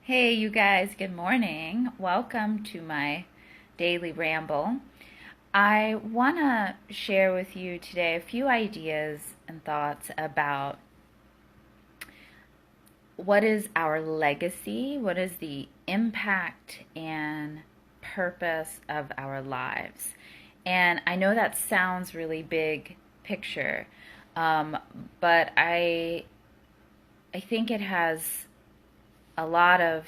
Hey, you guys, good morning. Welcome to my daily ramble. I want to share with you today a few ideas and thoughts about what is our legacy, what is the impact and purpose of our lives. And I know that sounds really big picture, um, but I think it has a lot of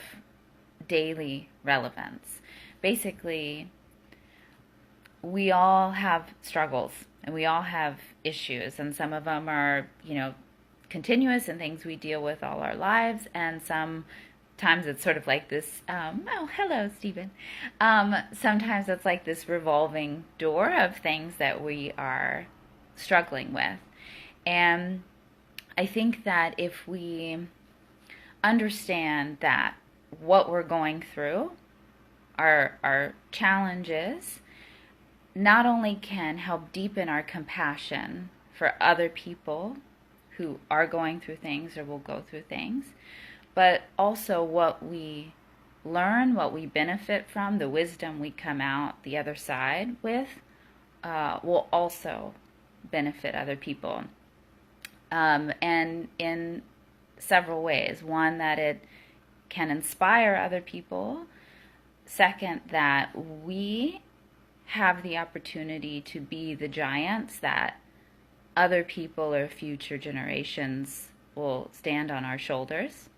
daily relevance. Basically, we all have struggles and we all have issues, and some of them are, continuous and things we deal with all our lives, and sometimes it's sort of like this. Oh, hello, Stephen. Sometimes it's like this revolving door of things that we are struggling with. And I think that if we understand that what we're going through, our challenges, not only can help deepen our compassion for other people who are going through things or will go through things, but also what we learn, what we benefit from, the wisdom we come out the other side with, will also benefit other people. And in several ways. One, that it can inspire other people. Second, that we have the opportunity to be the giants that other people or future generations will stand on our shoulders.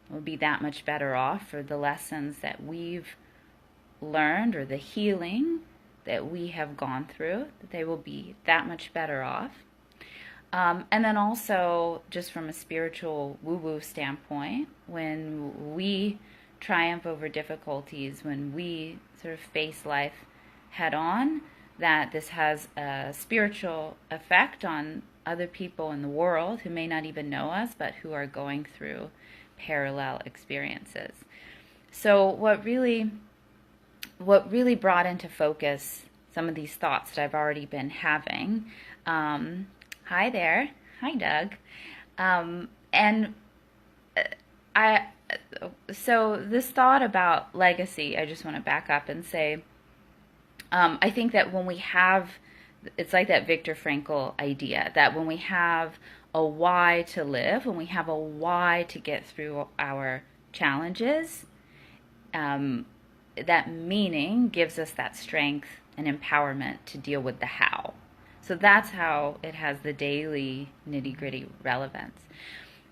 We'll be that much better off for the lessons that we've learned or the healing that we have gone through, that they will be that much better off. And then also, just from a spiritual woo-woo standpoint, when we triumph over difficulties, when we sort of face life head on, that this has a spiritual effect on other people in the world who may not even know us, but who are going through parallel experiences. So what really brought into focus some of these thoughts that I've already been having. Hi there. Hi, Doug. And I, so this thought about legacy, I just want to back up and say, I think that when we have, it's like that Viktor Frankl idea, that when we have a why to live, when we have a why to get through our challenges, that meaning gives us that strength and empowerment to deal with the how. So that's how it has the daily nitty-gritty relevance.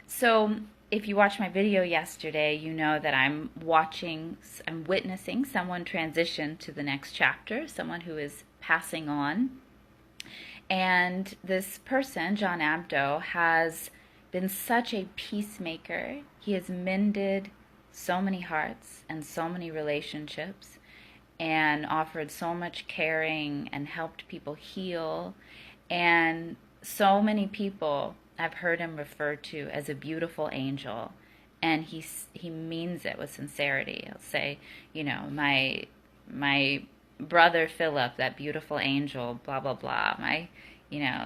So if you watched my video yesterday, you know that I'm witnessing someone transition to the next chapter, someone who is passing on. And this person, John Abdo, has been such a peacemaker. He has mended so many hearts and so many relationships, and offered so much caring and helped people heal. And so many people I've heard him referred to as a beautiful angel. And he means it with sincerity. He'll say, my brother Philip, that beautiful angel, blah, blah, blah. My,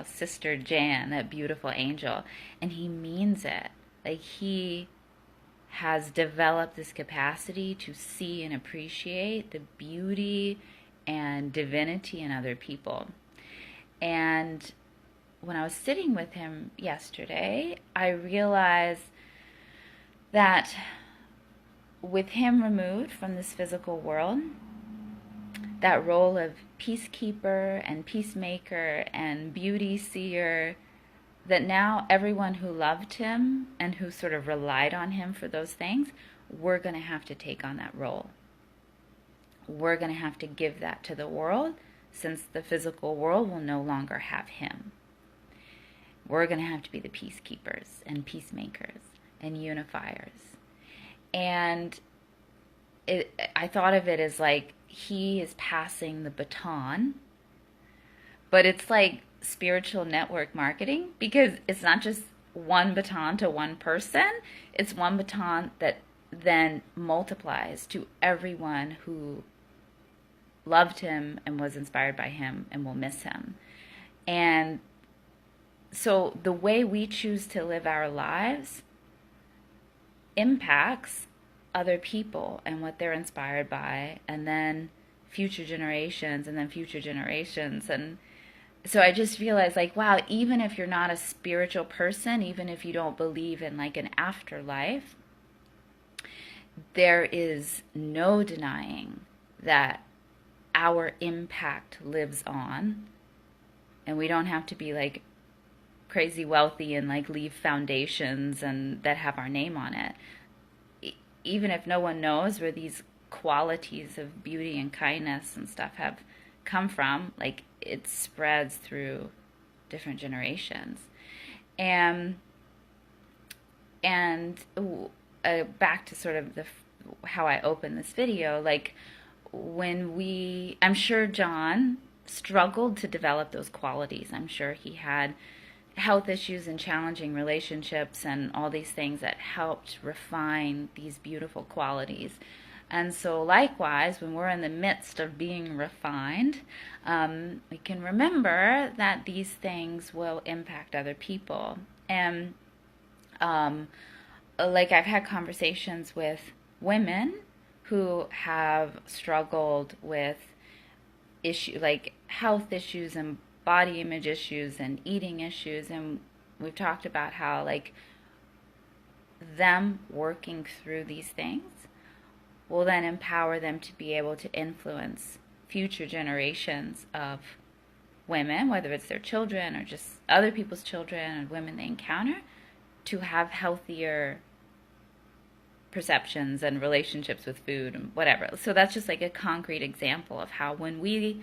sister Jan, that beautiful angel. And he means it. Like, he has developed this capacity to see and appreciate the beauty and divinity in other people. And when I was sitting with him yesterday, I realized that with him removed from this physical world, that role of peacekeeper and peacemaker and beauty seer, that now everyone who loved him and who sort of relied on him for those things, we're going to have to take on that role. We're going to have to give that to the world, since the physical world will no longer have him. We're going to have to be the peacekeepers and peacemakers and unifiers. And I thought of it as like he is passing the baton, but it's like spiritual network marketing, because it's not just one baton to one person, it's one baton that then multiplies to everyone who loved him and was inspired by him and will miss him. And so the way we choose to live our lives impacts other people and what they're inspired by, and then future generations, and then future generations. And so I just realized, like, wow, even if you're not a spiritual person, even if you don't believe in like an afterlife, there is no denying that our impact lives on, and we don't have to be like crazy wealthy and like leave foundations and that have our name on it. Even if no one knows where these qualities of beauty and kindness and stuff have come from, like, it spreads through different generations. And back to sort of the how I open this video, like, I'm sure John struggled to develop those qualities. I'm sure he had health issues and challenging relationships and all these things that helped refine these beautiful qualities. And so likewise, when we're in the midst of being refined, we can remember that these things will impact other people. And like, I've had conversations with women who have struggled with like health issues and body image issues and eating issues, and we've talked about how, like, them working through these things will then empower them to be able to influence future generations of women, whether it's their children or just other people's children and women they encounter, to have healthier perceptions and relationships with food and whatever. So that's just like a concrete example of how when we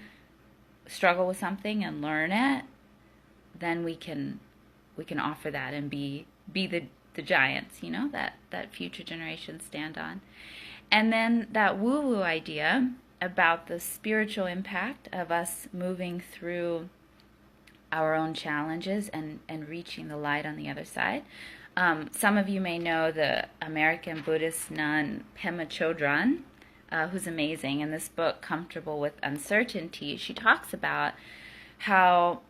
struggle with something and learn it, then we can offer that and be the giants, you know, that future generations stand on. And then that woo-woo idea about the spiritual impact of us moving through our own challenges and reaching the light on the other side. Some of you may know the American Buddhist nun Pema Chodron, who's amazing. In this book, Comfortable with Uncertainty, she talks about how,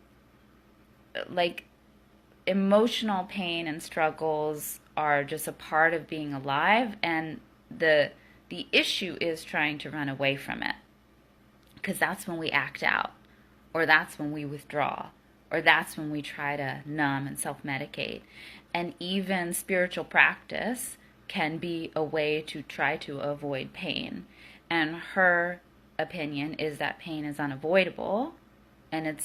like, emotional pain and struggles are just a part of being alive, and the issue is trying to run away from it, because that's when we act out, or that's when we withdraw, or that's when we try to numb and self-medicate. And even spiritual practice can be a way to try to avoid pain. And her opinion is that pain is unavoidable, and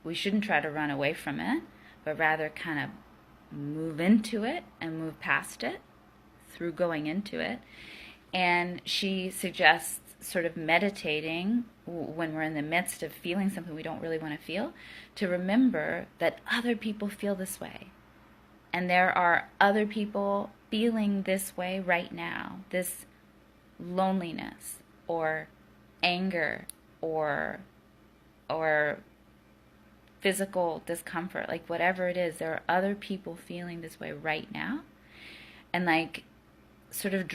we shouldn't try to run away from it, but rather kind of move into it and move past it through going into it. And she suggests sort of meditating when we're in the midst of feeling something we don't really want to feel, to remember that other people feel this way. And there are other people feeling this way right now, this loneliness or anger or physical discomfort, like whatever it is, there are other people feeling this way right now. And like sort of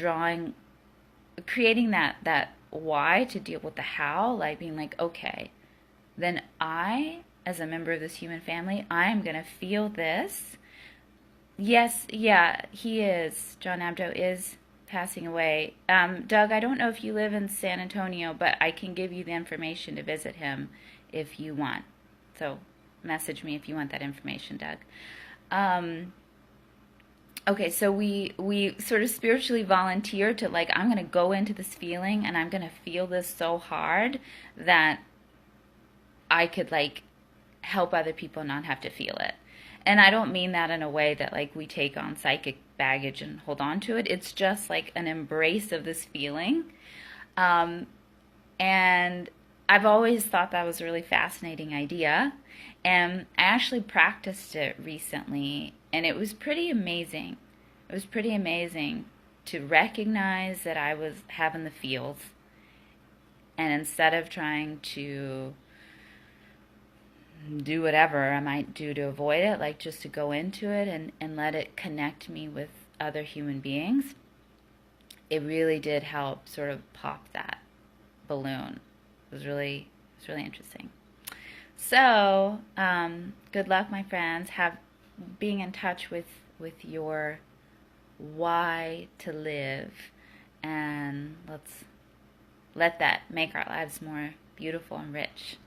creating that why to deal with the how, like being like, okay, then I, as a member of this human family, I'm going to feel this. Yes, yeah, he is. John Abdo is passing away. Doug, I don't know if you live in San Antonio, but I can give you the information to visit him if you want. So message me if you want that information, Doug. Okay, so we sort of spiritually volunteer to, like, I'm going to go into this feeling and I'm going to feel this so hard that I could, like, help other people not have to feel it. And I don't mean that in a way that, like, we take on psychic baggage and hold on to it. It's just like an embrace of this feeling. And I've always thought that was a really fascinating idea. And I actually practiced it recently, and it was pretty amazing. It was pretty amazing to recognize that I was having the feels. And instead of trying to do whatever I might do to avoid it, like just to go into it and let it connect me with other human beings, it really did help sort of pop that balloon. It was really interesting. So, good luck, my friends. Being in touch with your why to live, and let's let that make our lives more beautiful and rich.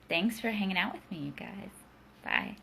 Thanks for hanging out with me, you guys. Bye.